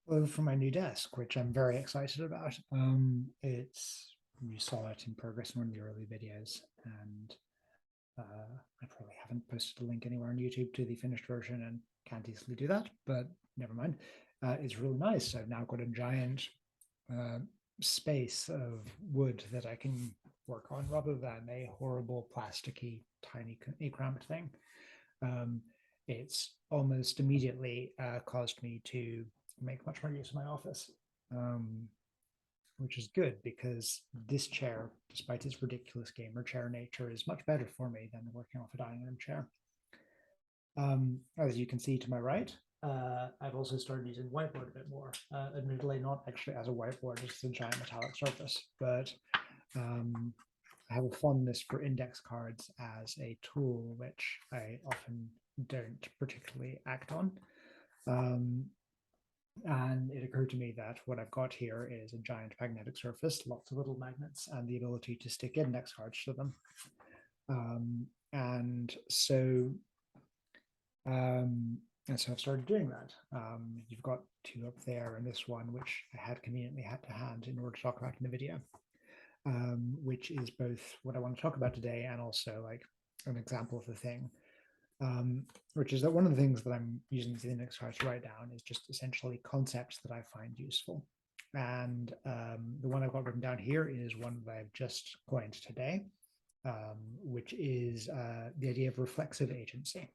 For my new desk, which I'm very excited about. You saw it in progress in one of the early videos, and I probably haven't posted a link anywhere on YouTube to the finished version and can't easily do that, but never mind. It's really nice. I've now got a giant uh, space of wood that I can work on rather than a horrible plasticky, tiny, cramped thing. Um, it's almost immediately caused me to make much more use of my office, um, which is good because this chair, despite its ridiculous gamer chair nature, is much better for me than working off a dining room chair. As you can see to my right, I've also started using whiteboard a bit more. Admittedly, not actually as a whiteboard, just a giant metallic surface, but um, I have a fondness for index cards as a tool, which I often don't particularly act on. Um, and it occurred to me that what I've got here is a giant magnetic surface, lots of little magnets, and the ability to stick index cards to them. And so um, and so I've started doing that. You've got two up there and this one, which I had conveniently had to hand in order to talk about in the video, which is both what I want to talk about today and also like an example of the thing, which is that one of the things that I'm using the index cards to write down is just essentially concepts that I find useful. And the one I've got written down here is one that I've just coined today, which is the idea of reflexive agency.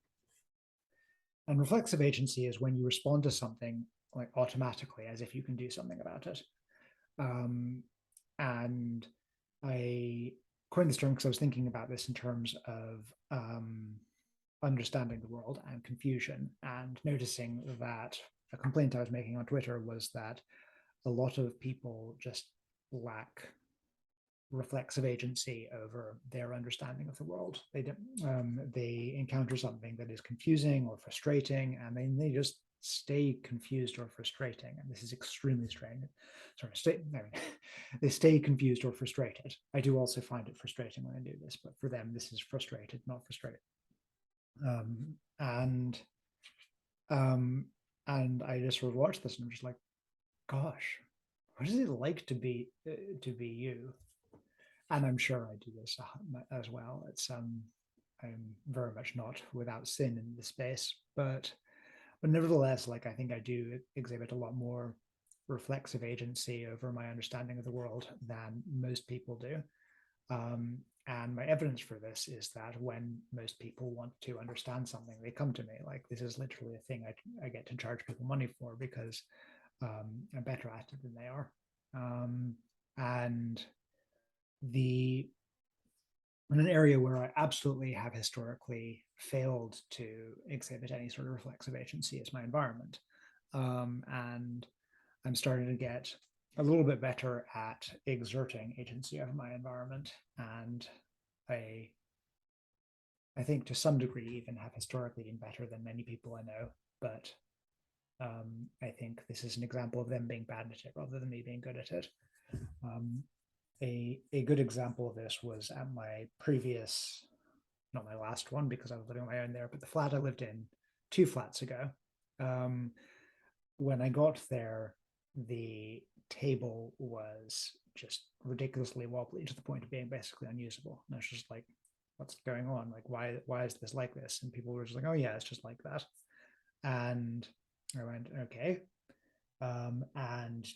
And reflexive agency is when you respond to something like automatically as if you can do something about it. Um, and I coined this term because I was thinking about this in terms of understanding the world and confusion, and noticing that a complaint I was making on Twitter was that a lot of people just lack reflexive agency over their understanding of the world. They encounter something that is confusing or frustrating, and then they just stay confused or frustrating. And this is extremely strange. They stay confused or frustrated. I do also find it frustrating when I do this, but for them, this is frustrated, not frustrated. Um, and um, and I just sort of watch this, and I'm just like, gosh, what is it like to be you? And I'm sure I do this as well. I'm very much not without sin in the space, but nevertheless, like I think I do exhibit a lot more reflexive agency over my understanding of the world than most people do. And my evidence for this is that when most people want to understand something, they come to me. Like this is literally a thing I get to charge people money for because I'm better at it than they are. And the in an area where I absolutely have historically failed to exhibit any sort of reflexive agency is my environment. And I'm starting to get a little bit better at exerting agency over my environment. And I, I think to some degree even have historically been better than many people I know. But I think this is an example of them being bad at it rather than me being good at it. Um, a good example of this was at my previous, not my last one because I was living on my own there, but the flat I lived in 2 flats ago. Um, when I got there, the table was just ridiculously wobbly to the point of being basically unusable. And I was just like, what's going on? Like, why is this like this? And people were just like, oh yeah, it's just like that. And I went, okay. And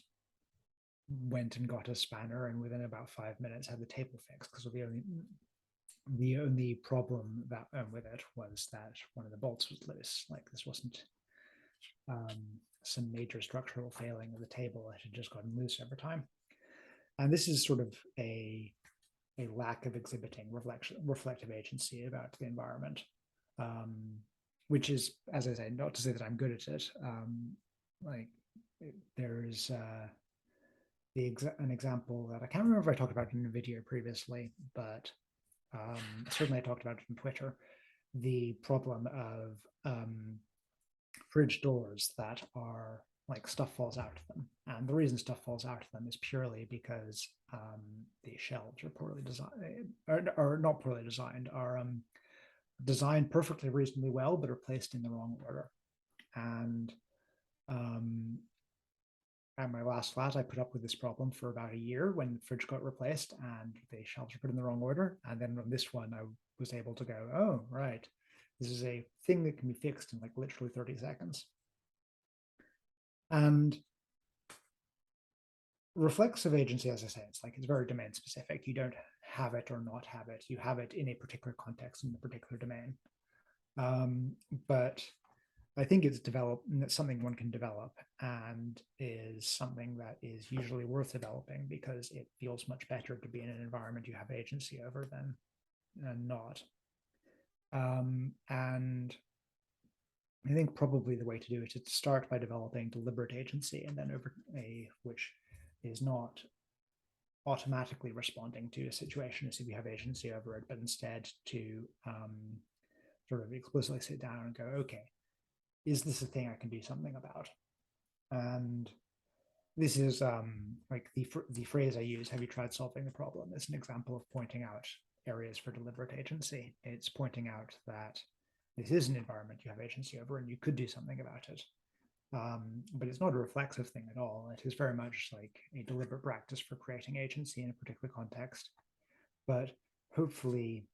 went and got a spanner, and within about 5 minutes had the table fixed because the only problem that with it was that one of the bolts was loose. Like this wasn't some major structural failing of the table; it had just gotten loose over time. And this is sort of a lack of exhibiting reflective agency about the environment, um, which is, as I say, not to say that I'm good at it. Like there's an example that I can't remember if I talked about in a video previously, but certainly I talked about it on Twitter. The problem of fridge doors that are like stuff falls out of them, and the reason stuff falls out of them is purely because the shelves are poorly designed, or not poorly designed, are designed perfectly reasonably well, but are placed in the wrong order. And um, at my last flat, I put up with this problem for about a year when the fridge got replaced and the shelves were put in the wrong order. And then on this one, I was able to go, oh, right, this is a thing that can be fixed in like literally 30 seconds. And reflexive agency, as I say, it's very domain specific. You don't have it or not have it. You have it in a particular context in a particular domain. But I think it's something one can develop and is something that is usually worth developing because it feels much better to be in an environment you have agency over than not. And I think probably the way to do it is to start by developing deliberate agency, and then which is not automatically responding to a situation as if you have agency over it, but instead to sort of explicitly sit down and go, okay, is this a thing I can do something about? And this is like the phrase I use, have you tried solving the problem, is an example of pointing out areas for deliberate agency. It's pointing out that this is an environment you have agency over and you could do something about it. But it's not a reflexive thing at all. It is very much like a deliberate practice for creating agency in a particular context. But hopefully,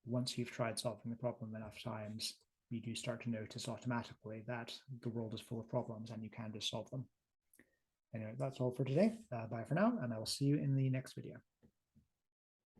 once you've tried solving the problem enough times, you do start to notice automatically that the world is full of problems and you can just solve them. Anyway, that's all for today. Bye for now, and I will see you in the next video.